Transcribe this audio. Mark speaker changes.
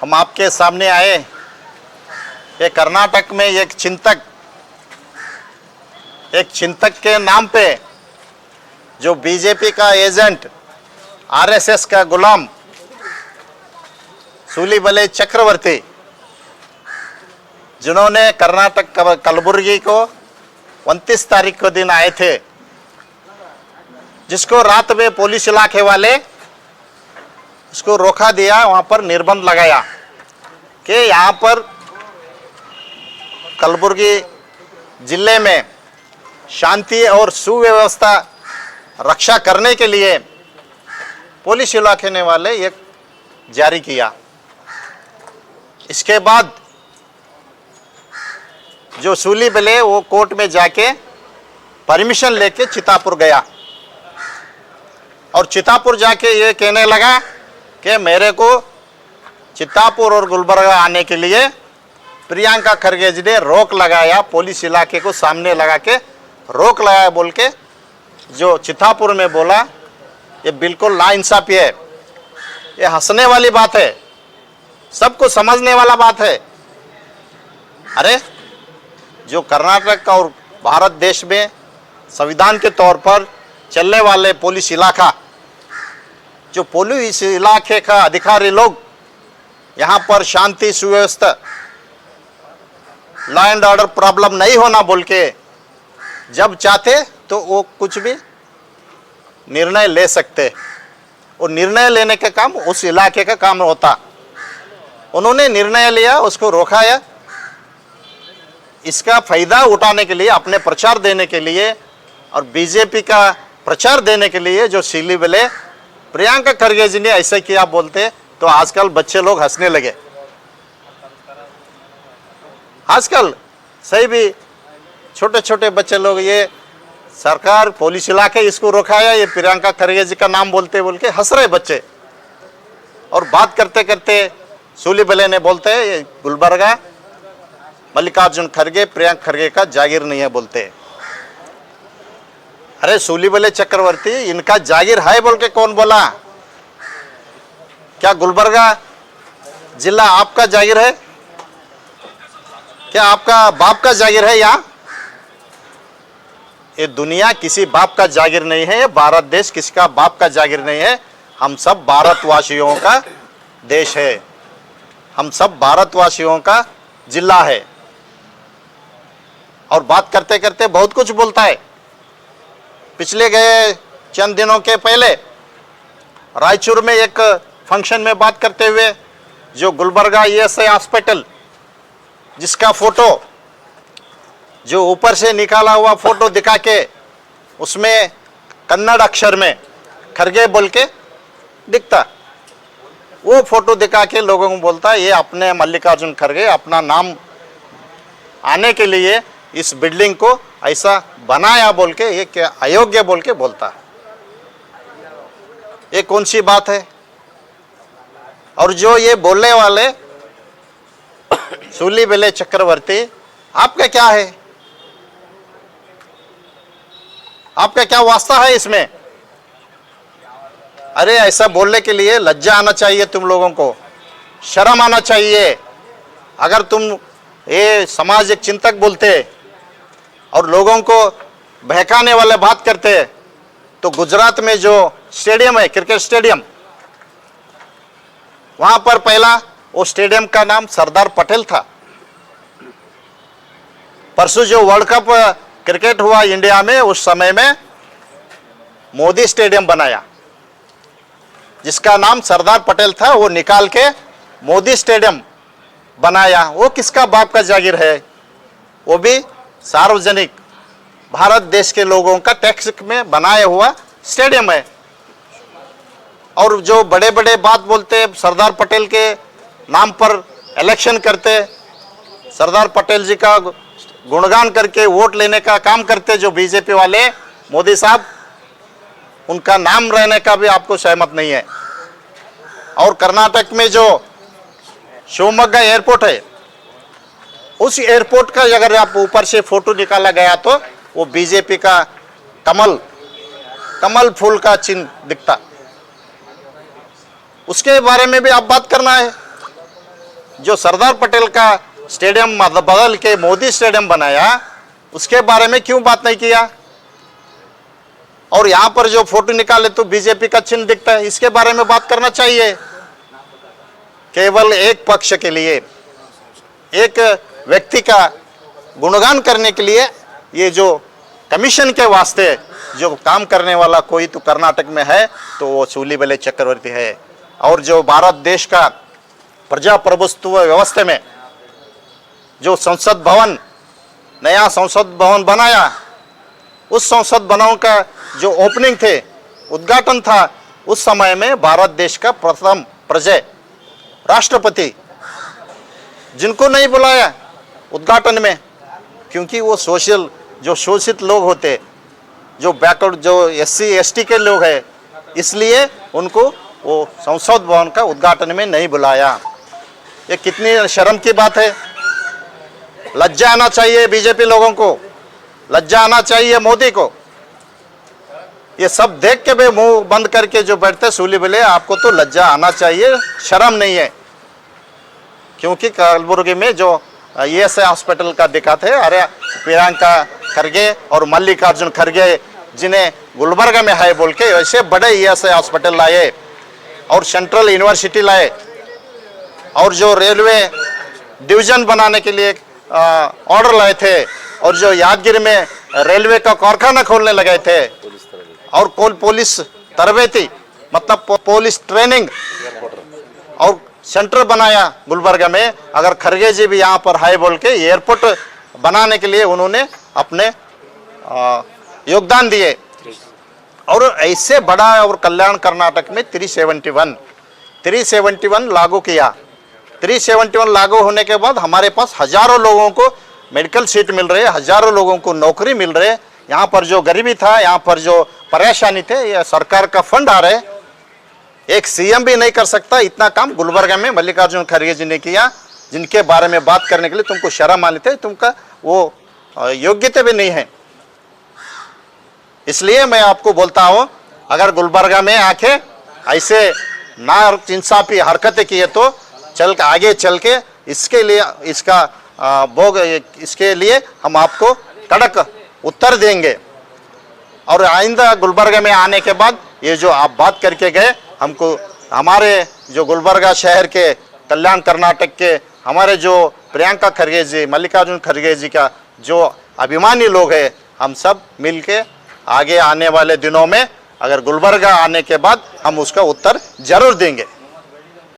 Speaker 1: हम आपके सामने आए। ये कर्नाटक में एक चिंतक के नाम पे जो बीजेपी का एजेंट, आरएसएस का गुलाम सूलीबेले चक्रवर्ती, जिन्होंने कर्नाटक कलबुर्गी को 29 तारीख को दिन आए थे, जिसको रात में पुलिस इलाके वाले उसको रोका दिया, वहां पर निर्बंध लगाया कि यहाँ पर कलबुर्गी जिले में शांति और सुव्यवस्था रक्षा करने के लिए पुलिस इलाके ने वाले एक जारी किया। इसके बाद जो सूलीबेले वो कोर्ट में जाके परमिशन लेके चितापुर गया और चितापुर जाके ये कहने लगा कि मेरे को चितापुर और गुलबर्गा आने के लिए प्रियंका खरगे जी ने रोक लगाया, पुलिस इलाके को सामने लगा के रोक लगाया बोल के जो चितापुर में बोला, ये बिल्कुल नाइंसाफी है। ये हंसने वाली बात है, सबको समझने वाला बात है। अरे जो कर्नाटक और भारत देश में संविधान के तौर पर चलने वाले पुलिस इलाका, जो पुलिस इलाके का अधिकारी लोग यहाँ पर शांति सुव्यवस्था लॉ एंड ऑर्डर प्रॉब्लम नहीं होना बोल के जब चाहते तो वो कुछ भी निर्णय ले सकते, और निर्णय लेने का काम उस इलाके का काम होता। उन्होंने निर्णय लिया, उसको रोकाया, इसका फायदा उठाने के लिए, अपने प्रचार देने के लिए और बीजेपी का प्रचार देने के लिए जो सूलीबेले प्रियंका खरगे जी ने ऐसा किया बोलते तो आजकल बच्चे लोग हंसने लगे। आजकल सही भी छोटे छोटे बच्चे लोग, ये सरकार पुलिस इलाके इसको रोकाया, ये प्रियंका खरगे जी का नाम बोलते बोल के हंस रहे बच्चे। और बात करते करते सूलीबेले ने बोलते ये गुलबर्गा मल्लिकार्जुन खरगे, प्रियंका खरगे का जागीर नहीं है बोलते। अरे सूलीबेले चक्रवर्ती, इनका जागीर है बोल के कौन बोला? क्या गुलबर्गा जिला आपका जागीर है? क्या आपका बाप का जागीर है? यहाँ ये दुनिया किसी बाप का जागीर नहीं है, ये भारत देश किसी का बाप का जागीर नहीं है। हम सब भारतवासियों का देश है, हम सब भारतवासियों का जिला है। और बात करते करते बहुत कुछ बोलता है। पिछले गए चंद दिनों के पहले रायचूर में एक फंक्शन में बात करते हुए जो गुलबर्गा ईएसआई हॉस्पिटल, जिसका फोटो जो ऊपर से निकाला हुआ फोटो दिखा के उसमें कन्नड़ अक्षर में खरगे बोल के दिखता, वो फोटो दिखा के लोगों को बोलता ये अपने मल्लिकार्जुन खरगे अपना नाम आने के लिए इस बिल्डिंग को ऐसा बनाया बोल के, ये क्या अयोग्य बोल के बोलता। ये कौन सी बात है? और जो ये बोलने वाले सूलीबेले चक्रवर्ती, आपका क्या है? आपका क्या वास्ता है इसमें? अरे ऐसा बोलने के लिए लज्जा आना चाहिए, तुम लोगों को शर्म आना चाहिए। अगर तुम ये समाज एक चिंतक बोलते और लोगों को बहकाने वाले बात करते तो गुजरात में जो स्टेडियम है, क्रिकेट स्टेडियम, वहां पर पहला वो स्टेडियम का नाम सरदार पटेल था। परसों जो वर्ल्ड कप क्रिकेट हुआ इंडिया में, उस समय में मोदी स्टेडियम बनाया, जिसका नाम सरदार पटेल था, वो निकाल के मोदी स्टेडियम बनाया। वो किसका बाप का जागीर है? वो भी सार्वजनिक भारत देश के लोगों का टैक्स में बनाया हुआ स्टेडियम है। और जो बड़े बड़े बात बोलते, सरदार पटेल के नाम पर इलेक्शन करते, सरदार पटेल जी का गुणगान करके वोट लेने का काम करते जो बीजेपी वाले, मोदी साहब, उनका नाम रहने का भी आपको सहमत नहीं है। और कर्नाटक में जो शिवमोगा एयरपोर्ट है, उस एयरपोर्ट का अगर आप ऊपर से फोटो निकाला गया तो वो बीजेपी का कमल फूल का चिन्ह दिखता। उसके बारे में भी आप बात करना है। जो सरदार पटेल का स्टेडियम बदल के मोदी स्टेडियम बनाया, उसके बारे में क्यों बात नहीं किया? और यहां पर जो फोटो निकाले तो बीजेपी का चिन्ह दिखता है, इसके बारे में बात करना चाहिए। केवल एक पक्ष के लिए, एक व्यक्ति का गुणगान करने के लिए ये जो कमीशन के वास्ते जो काम करने वाला कोई तो कर्नाटक में है तो वो सूलीबेले चक्रवर्ती है। और जो भारत देश का प्रजाप्रभुत्व व्यवस्था में जो संसद भवन, नया संसद भवन बनाया, उस संसद भवन का जो ओपनिंग थे, उद्घाटन था, उस समय में भारत देश का प्रथम प्रजा राष्ट्रपति, जिनको नहीं बुलाया उद्घाटन में, क्योंकि वो सोशल जो शोषित लोग होते, जो बैकवर्ड, जो SC ST के लोग हैं, इसलिए उनको वो संसद भवन का उद्घाटन में नहीं बुलाया। ये कितनी शर्म की बात है। लज्जा आना चाहिए बीजेपी लोगों को, लज्जा आना चाहिए मोदी को। ये सब देख के भी मुंह बंद करके जो बैठते सूलीबेले, आपको तो लज्जा आना चाहिए, शर्म नहीं है। क्योंकि कलबुर्गी में जो ESI हॉस्पिटल का दिखाते, अरे प्रियंका खरगे और मल्लिकार्जुन खरगे जिन्हें गुलबर्गा में है बोल के, वैसे बड़े ESI हॉस्पिटल लाए और सेंट्रल यूनिवर्सिटी लाए, और जो रेलवे डिवीजन बनाने के लिए ऑर्डर लाए थे, और जो यादगिरी में रेलवे का कारखाना खोलने लगे थे, और पुलिस तरबेती मतलब पुलिस ट्रेनिंग और सेंटर बनाया गुलबर्गा में। अगर खरगे जी भी यहाँ पर है बोल के एयरपोर्ट बनाने के लिए उन्होंने अपने योगदान दिए। और ऐसे बड़ा और कल्याण कर्नाटक में 371 लागू किया। 371 लागू होने के बाद हमारे पास हजारों लोगों को मेडिकल सीट मिल रहे, हजारों लोगों को नौकरी मिल रहे। यहाँ पर जो गरीबी था, यहाँ पर जो परेशानी थे, ये सरकार का फंड आ रहे। एक CM भी नहीं कर सकता इतना काम गुलबर्गा में मल्लिकार्जुन खरगे जी ने किया, जिनके बारे में बात करने के लिए तुमको शर्म आनी थे, तुमका वो योग्यता भी नहीं है। इसलिए मैं आपको बोलता हूं, अगर गुलबर्गा में आके ऐसे नाइंसाफी हरकतें किए तो आगे चल के इसके लिए इसके लिए हम आपको कड़क उत्तर देंगे। और आइंदा गुलबर्गा में आने के बाद ये जो आप बात करके गए, हमको हमारे जो गुलबर्गा शहर के कल्याण कर्नाटक के हमारे जो प्रियंका खरगे जी, मल्लिकार्जुन खरगे जी का जो अभिमानी लोग हैं, हम सब मिलके आगे आने वाले दिनों में अगर गुलबर्गा आने के बाद हम उसका उत्तर जरूर देंगे।